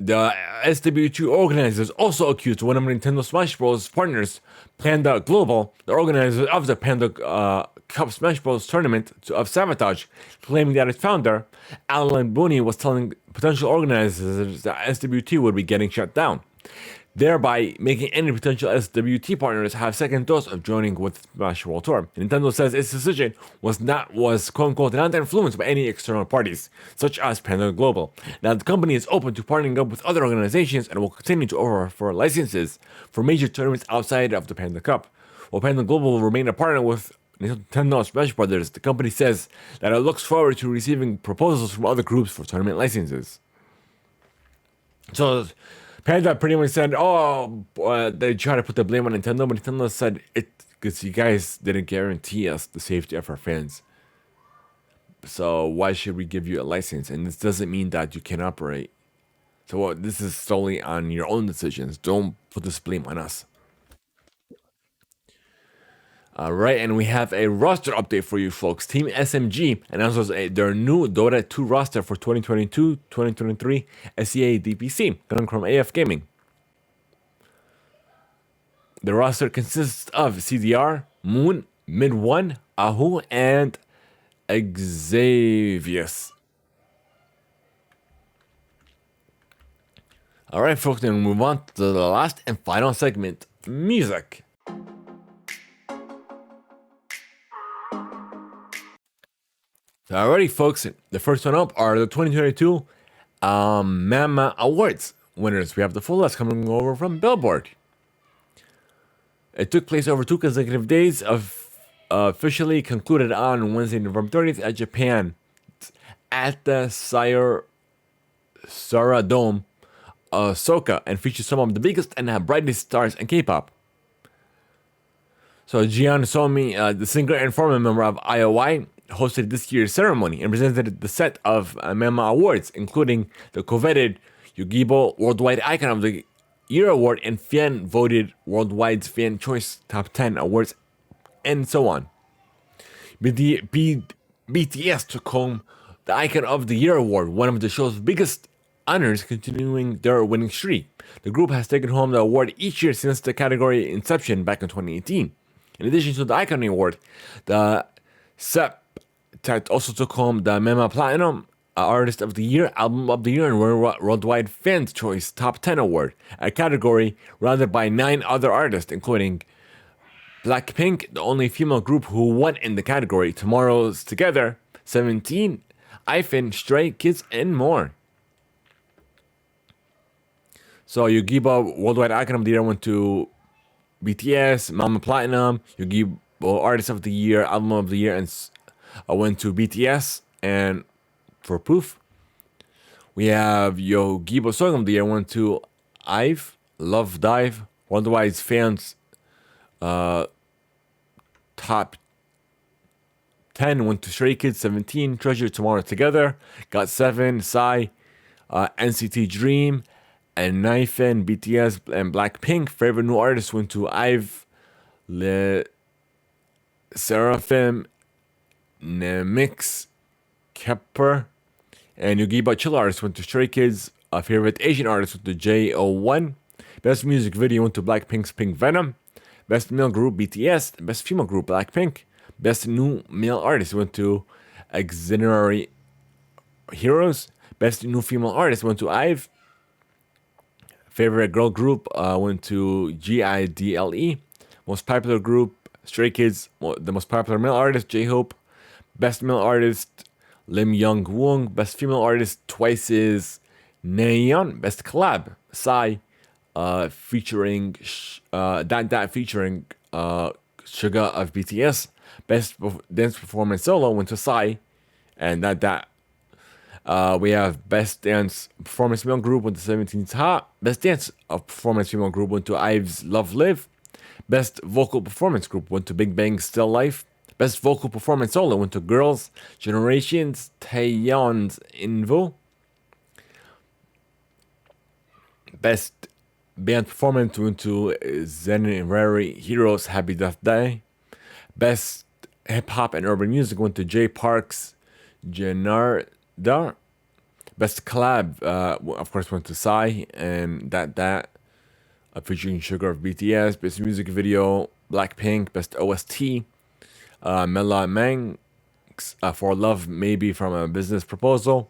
The SWT organizers also accused one of Nintendo Smash Bros. Partners, Panda Global, the organizer of the Panda Cup Smash Bros. Tournament, of sabotage, claiming that its founder, Alan Booney, was telling potential organizers that SWT would be getting shut down, thereby making any potential SWT partners have second thoughts of joining with Smash World Tour. Nintendo says its decision was quote unquote not influenced by any external parties, such as Panda Global. Now the company is open to partnering up with other organizations and will continue to offer licenses for major tournaments outside of the Panda Cup. While Panda Global will remain a partner with Nintendo Smash Brothers, the company says that it looks forward to receiving proposals from other groups for tournament licenses. So Panda pretty much said, they try to put the blame on Nintendo, but Nintendo said it because you guys didn't guarantee us the safety of our fans. So why should we give you a license? And this doesn't mean that you can operate. So this is solely on your own decisions. Don't put this blame on us. All right, and we have a roster update for you folks. Team SMG announces their new Dota 2 roster for 2022-2023 SEA DPC, coming from AF Gaming. The roster consists of CDR, Moon, Mid1, Ahu, and Xavius. All right, folks, then we move on to the last and final segment, music. Alrighty, folks, the first one up are the 2022 Mama Awards winners. We have the full list coming over from Billboard. It took place over 2 consecutive days, officially concluded on Wednesday, November 30th at Japan at the Sara Dome, Osaka, and featured some of the biggest and brightest stars in K-pop. So Jian Somi, the singer and former member of IOI, hosted this year's ceremony and presented the set of Mema Awards, including the coveted Yugibo Worldwide Icon of the Year Award and Fan voted Worldwide Fan Choice Top 10 Awards, and so on. BTS took home the Icon of the Year Award, one of the show's biggest honors, continuing their winning streak. The group has taken home the award each year since the category inception back in 2018. In addition to the Icon Award, the Septet also took home the Mema Platinum Artist of the Year, Album of the Year, and Worldwide Fans Choice Top 10 Award, a category rounded by 9 other artists, including Blackpink, the only female group who won in the category, Tomorrow's Together, 17, IFN, Stray Kids, and more. So Yugiba Worldwide Icon of the Year went to BTS, Mama Platinum, Yugiba Artist of the Year, Album of the Year, and went to BTS. And for proof, we have Yogibo Song of the Year went to IVE, Love Dive, Worldwide Fans Top 10 went to Stray Kids, 17, Treasure Tomorrow Together, got 7, Psy, NCT Dream, and Knifen, BTS, and Blackpink. Favorite new artists went to IVE, Le Seraphim, Nemix, Kepper, and Yugiba Chill artists went to Stray Kids. Favorite Asian artist went to J01. Best music video went to Blackpink's Pink Venom. Best male group BTS. Best female group Blackpink. Best new male artist went to Auxiliary Heroes. Best new female artist went to IVE. Favorite girl group went to GIDLE. Most popular group Stray Kids. The most popular male artist J-Hope. Best male artist Lim Young Woong. Best female artist Twice's Nayeon. Best collab Psy featuring featuring Suga of BTS. Best dance performance solo went to Psy, and we have best dance performance male group went to 17's Ha. Best dance performance female group went to IVE's Love Live. Best vocal performance group went to Big Bang's Still Life. Best vocal performance solo went to Girls' Generation's Taeyeon's Invo. Best band performance went to Zenrari Heroes' Happy Death Day. Best hip hop and urban music went to Jay Park's Janardar. Best collab, of course, went to Psy and that featuring Sugar of BTS. Best music video, Blackpink. Best OST, Mela Mang for Love Maybe from a Business Proposal.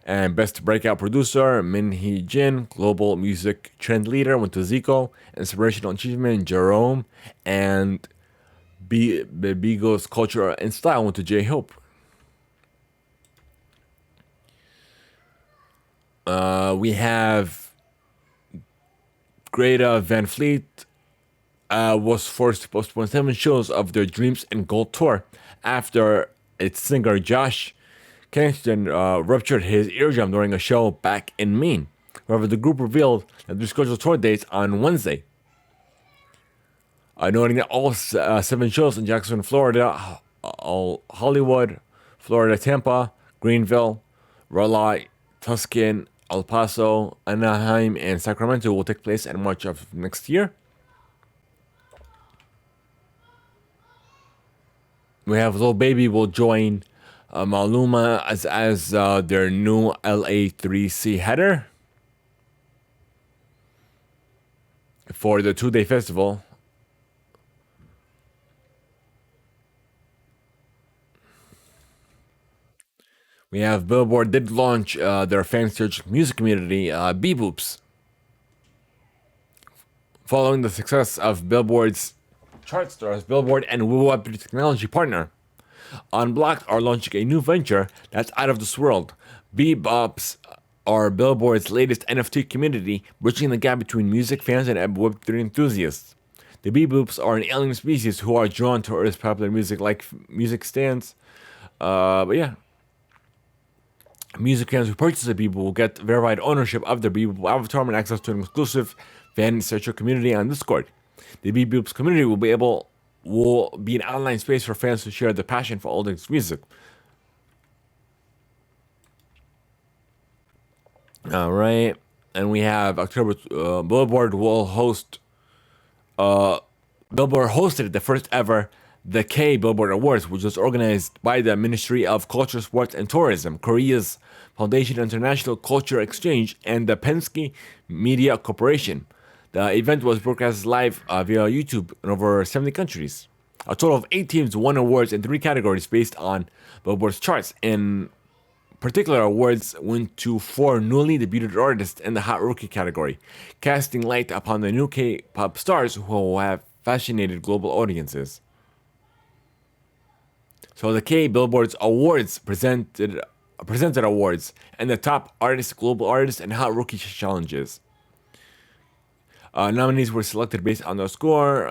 And Best Breakout Producer, Min Hee Jin. Global Music Trend Leader went to Zico. Inspirational Achievement, Jerome. And Bigo's Culture and Style went to J-Hope. We have Greta Van Fleet was forced to postpone 7 shows of their Dreams and Gold tour after its singer Josh Kingston ruptured his eardrum during a show back in Maine. However, the group revealed that they scheduled tour dates on Wednesday, noting that all 7 shows in Jacksonville, Florida, Hollywood, Florida, Tampa, Greenville, Raleigh, Tucson, El Paso, Anaheim, and Sacramento will take place in March of next year. We have Lil Baby will join Maluma as their new LA3C header for the 2-day festival. We have Billboard did launch their fan-centric music community, B-Boops. Following the success of Billboard's chart stars, Billboard and Web technology partner Unblocked are launching a new venture that's out of this world. Bebops are Billboard's latest NFT community, bridging the gap between music fans and Web3 enthusiasts. The Beboops are an alien species who are drawn to Earth's popular music, like music stands. But yeah. Music fans who purchase a Beboop will get verified ownership of their Beboop avatar and access to an exclusive fan-centric community on Discord. The Beboop's community will be an online space for fans to share their passion for all things music. All right, and we have October. Billboard hosted the first ever the K Billboard Awards, which was organized by the Ministry of Culture, Sports, and Tourism, Korea's Foundation International Culture Exchange, and the Penske Media Corporation. The event was broadcast live via YouTube in over 70 countries. A total of 8 teams won awards in 3 categories based on Billboard's charts. In particular, awards went to 4 newly debuted artists in the Hot Rookie category, casting light upon the new K-pop stars who have fascinated global audiences. So the K Billboard's awards presented awards and the top artist, global artist, and Hot Rookie challenges. Nominees were selected based on their score.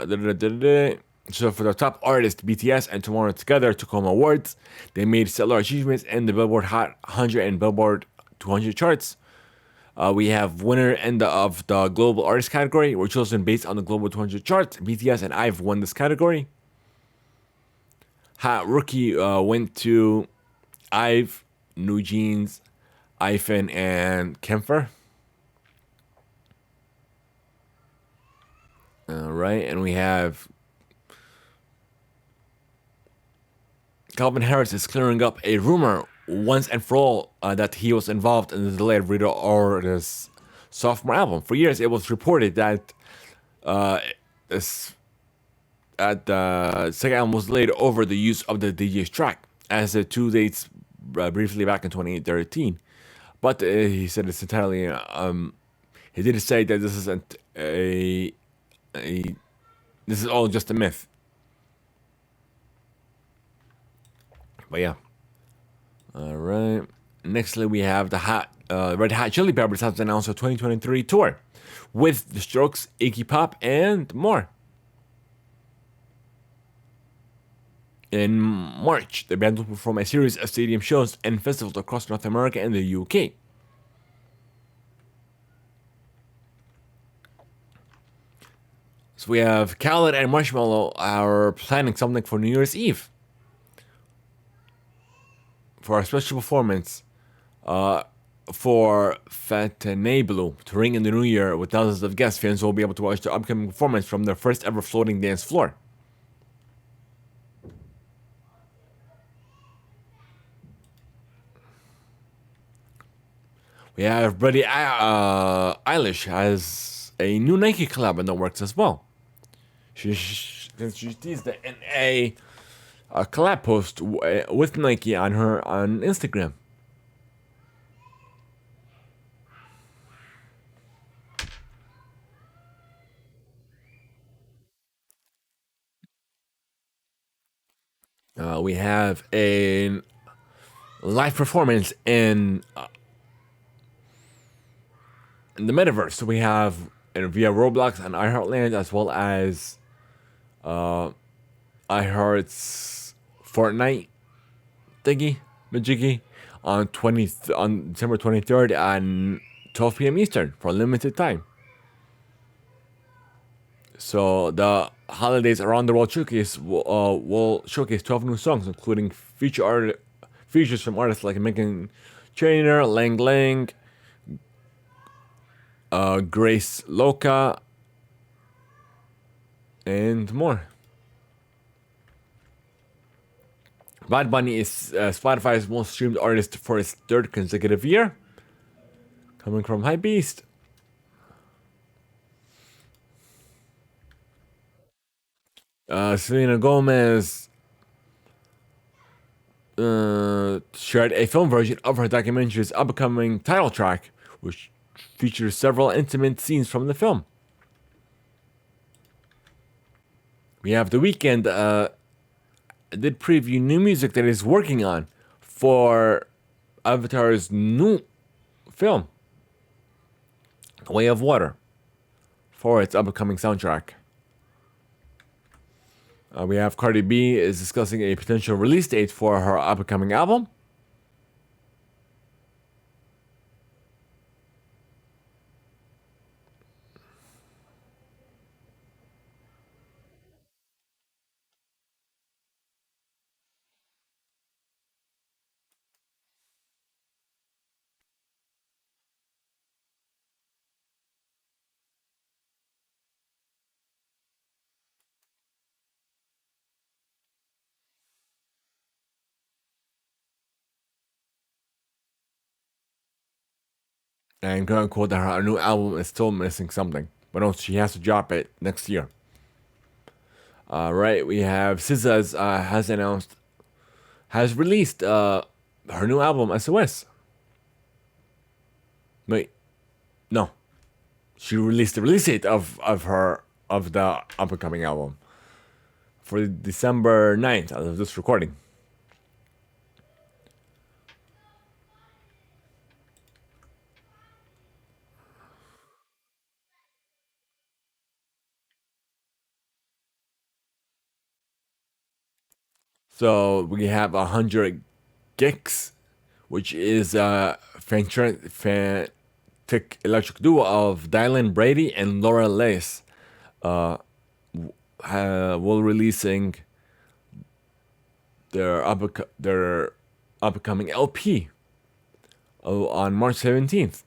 So for the top artist, BTS and Tomorrow together took home awards. They made stellar achievements in the Billboard Hot 100 and Billboard 200 charts. We have winner of the global artist category were chosen based on the global 200 charts. BTS and IVE won this category. Hot Rookie went to IVE, New Jeans, Ifen, and Kempfer. All right, and we have Calvin Harris is clearing up a rumor once and for all that he was involved in the delay of Rita Ora's sophomore album. For years, it was reported that the second album was delayed over the use of the DJ's track, as the 2 dates briefly back in 2013. But he said it's entirely. He did say that this isn't this is all just a myth. But yeah. All right. Nextly, we have the Red Hot Chili Peppers has announced a 2023 tour with The Strokes, Iggy Pop, and more. In March, the band will perform a series of stadium shows and festivals across North America and the UK. So we have Khaled and Marshmello are planning something for New Year's Eve for a special performance for Fontainebleau to ring in the new year with thousands of guests. Fans will be able to watch the upcoming performance from their first ever floating dance floor. We have Buddy Eilish has a new Nike collab in the works as well. She teased it in a collab post with Nike on her on Instagram. We have a live performance in the metaverse. So we have via Roblox and iHeartLand, as well as iHeart's Fortnite thingy majiggy on December 23rd at 12 p.m. Eastern for a limited time. So the holidays around the world showcase will showcase 12 new songs, including features from artists like Megan Trainor, Lang Lang, Grace Loca, and more. Bad Bunny is Spotify's most streamed artist for its third consecutive year, coming from Hypebeast. Selena Gomez shared a film version of her documentary's upcoming title track, which features several intimate scenes from the film. We have The Weeknd did preview new music that he's working on for Avatar's new film, Way of Water, for its upcoming soundtrack. We have Cardi B is discussing a potential release date for her upcoming album. And quote unquote that her new album is still missing something. But no, she has to drop it next year. Right, we have SZA's has released her new album SOS. Wait, no, she released the release date of the upcoming album for December 9th as of this recording. So we have 100 gigs, which is a fantastic electric duo of Dylan Brady and Laura Lace, will releasing their upcoming LP on March 17th.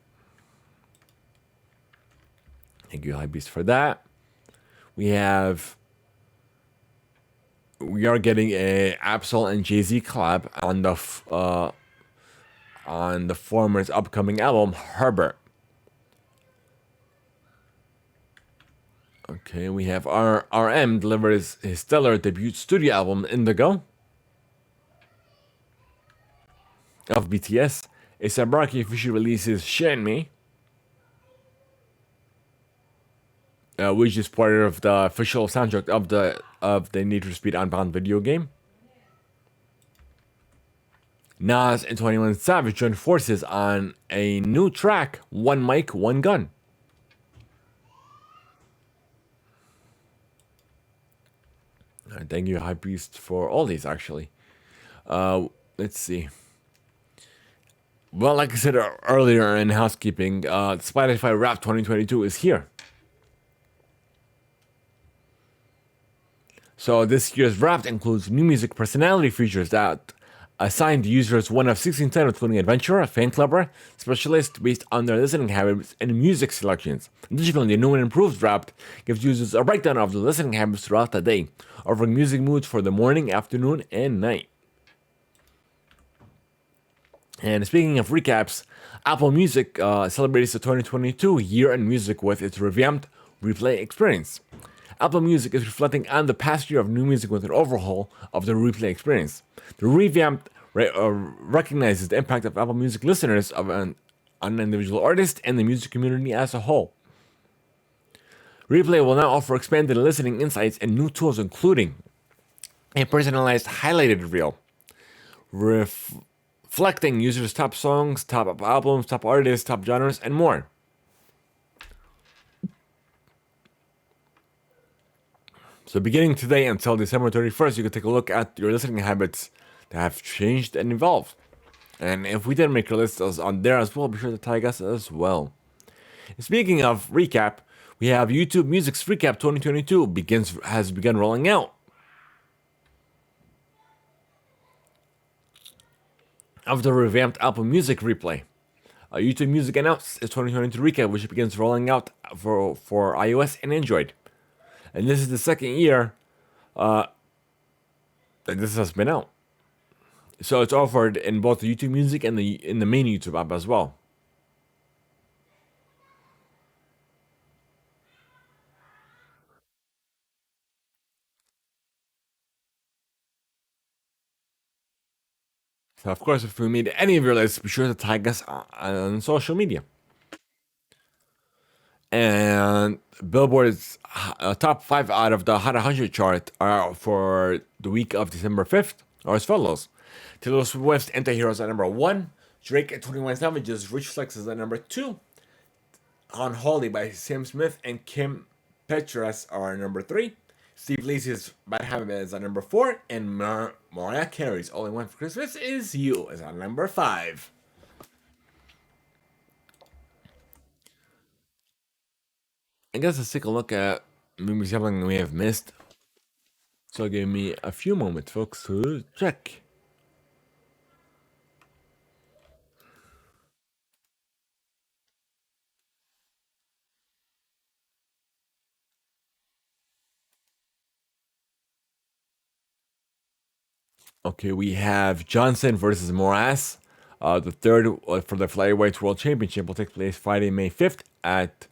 Thank you, Hypebeast, for that. We are getting a Absol and Jay-Z collab on the former's upcoming album, Herbert. Okay, we have RM delivers his stellar debut studio album, Indigo, of BTS. A$AP Rocky officially releases Shine Me, which is part of the official soundtrack of the Need for Speed Unbound video game. Nas and 21 Savage joined forces on a new track, One Mic, One Gun. Thank you, Hypebeast, for all these, actually. Let's see. Well, like I said earlier in housekeeping, Spotify Rap 2022 is here. So this year's Wrapped includes new music personality features that assign the users one of 16 titles, including adventurer, fan clubber, specialist, based on their listening habits and music selections. Additionally, the new and improved Wrapped gives users a breakdown of the listening habits throughout the day, offering music moods for the morning, afternoon, and night. And speaking of recaps, Apple Music celebrates the 2022 year in music with its revamped replay experience. Apple Music is reflecting on the past year of new music with an overhaul of the replay experience. The revamped recognizes the impact of Apple Music listeners on an individual artist and the music community as a whole. Replay will now offer expanded listening insights and new tools, including a personalized highlighted reel, reflecting users' top songs, top albums, top artists, top genres, and more. So, beginning today until December 31st, you can take a look at your listening habits that have changed and evolved. And if we didn't make your list on there as well, be sure to tag us as well. Speaking of recap, we have YouTube Music's Recap 2022 has begun rolling out. Of the revamped Apple Music replay, YouTube Music announced its 2022 recap, which begins rolling out for iOS and Android. And this is the second year that this has been out. So it's offered in both the YouTube Music and in the main YouTube app as well. So of course, if we made any of your lists, be sure to tag us on social media. And Billboard's top 5 out of the Hot 100 chart are for the week of December 5th are as follows. Taylor Swift's Anti-Heroes at number 1. Drake at 21 Savage's Rich Flex is at number 2. On Holly by Sam Smith and Kim Petras are number 3. Steve Lacy's Bad Habit is at number 4. And Mariah Carey's All I Want for Christmas Is You is at number 5. I guess let's take a look at maybe something we have missed. So give me a few moments, folks, to check. Okay, we have Johnson versus Morass. The third for the Flyweight World Championship will take place Friday, May 5th at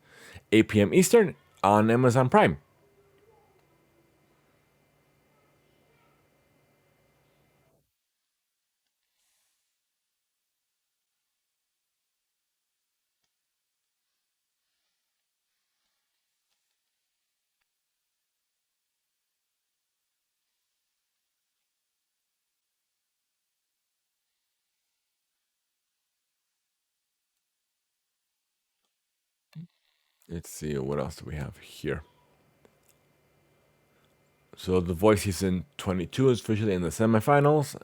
8 p.m. Eastern on Amazon Prime. Let's see, what else do we have here? So The Voice Season 22 is officially in the semifinals.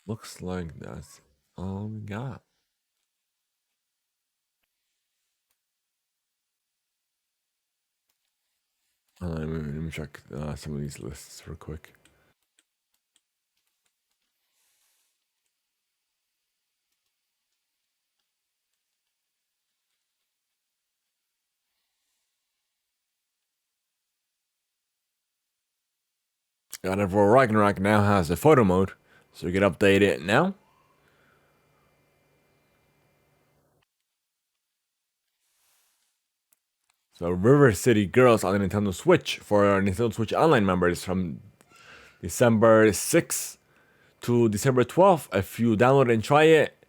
Looks like that's all we got. Let me check some of these lists real quick. God of War Ragnarok now has a photo mode, so you can update it now. So River City Girls on the Nintendo Switch for our Nintendo Switch Online members from December 6th to December 12th. If you download and try it,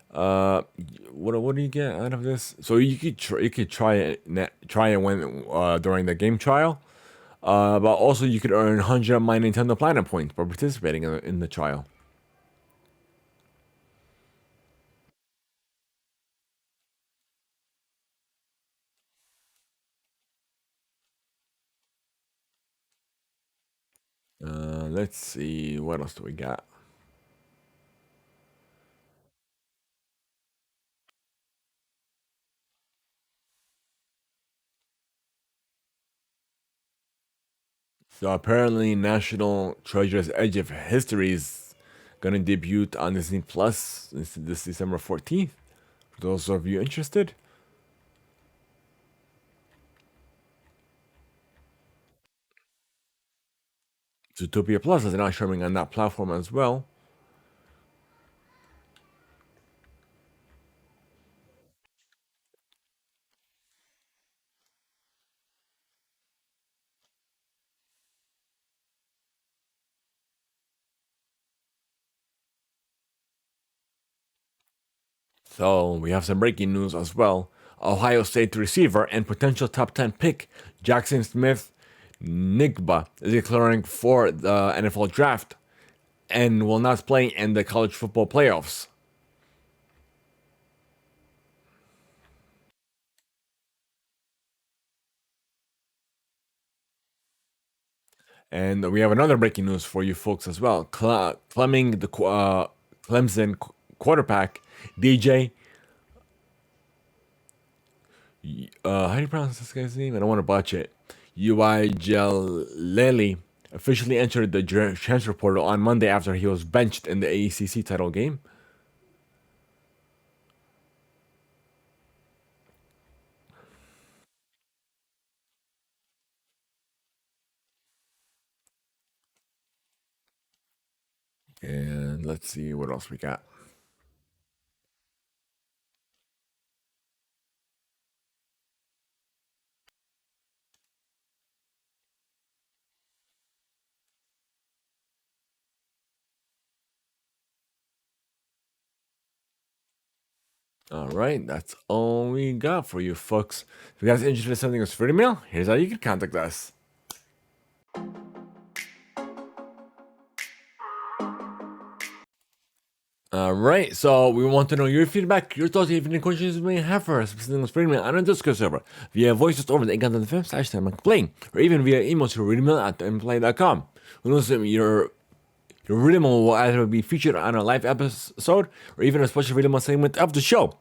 what do you get out of this? So you could try it when during the game trial, but also you could earn 100 My Nintendo Platinum points by participating in the trial. Let's see what else do we got. So apparently, National Treasure's Edge of History is gonna debut on Disney Plus this December 14th. For those of you interested. Zootopia Plus is now streaming on that platform as well. So we have some breaking news as well. Ohio State receiver and potential top 10 pick Jackson Smith Nigba is declaring for the NFL draft and will not play in the college football playoffs. And we have another breaking news for you folks as well. Clemson quarterback DJ. How do you pronounce this guy's name? I don't want to botch it. Uijalele officially entered the transfer portal on Monday after he was benched in the ACC title game. And let's see what else we got. All right, that's all we got for you folks. If you guys are interested in something that's free mail, here's how you can contact us. All right, so we want to know your feedback, your thoughts, if any questions you may have for us, specifically free mail on our Discord server, via voice just over the Theimpactplay, or even via email to readmail@theimpactplay.com. Who knows, your reading will either be featured on a live episode or even a special reading segment of the show.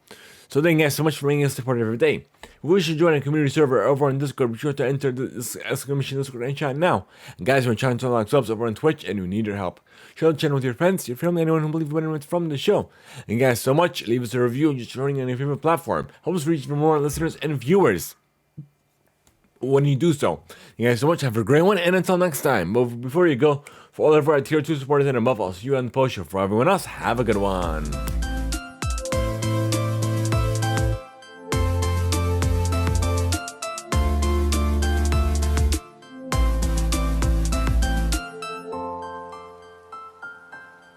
So thank you guys so much for making us support every day. If you wish to join a community server over on Discord, be sure to enter this exclamation Discord and chat now. And guys, we're trying to unlock subs over on Twitch and we need your help. Share the channel with your friends, your family, anyone who believes you benefit from the show. And guys, so much. Leave us a review and just joining on your favorite platform. Help us reach more listeners and viewers when you do so. Thank you guys so much. Have a great one, and until next time. But before you go, for all of our tier 2 supporters and above, I'll see you on the post show. For everyone else, have a good one.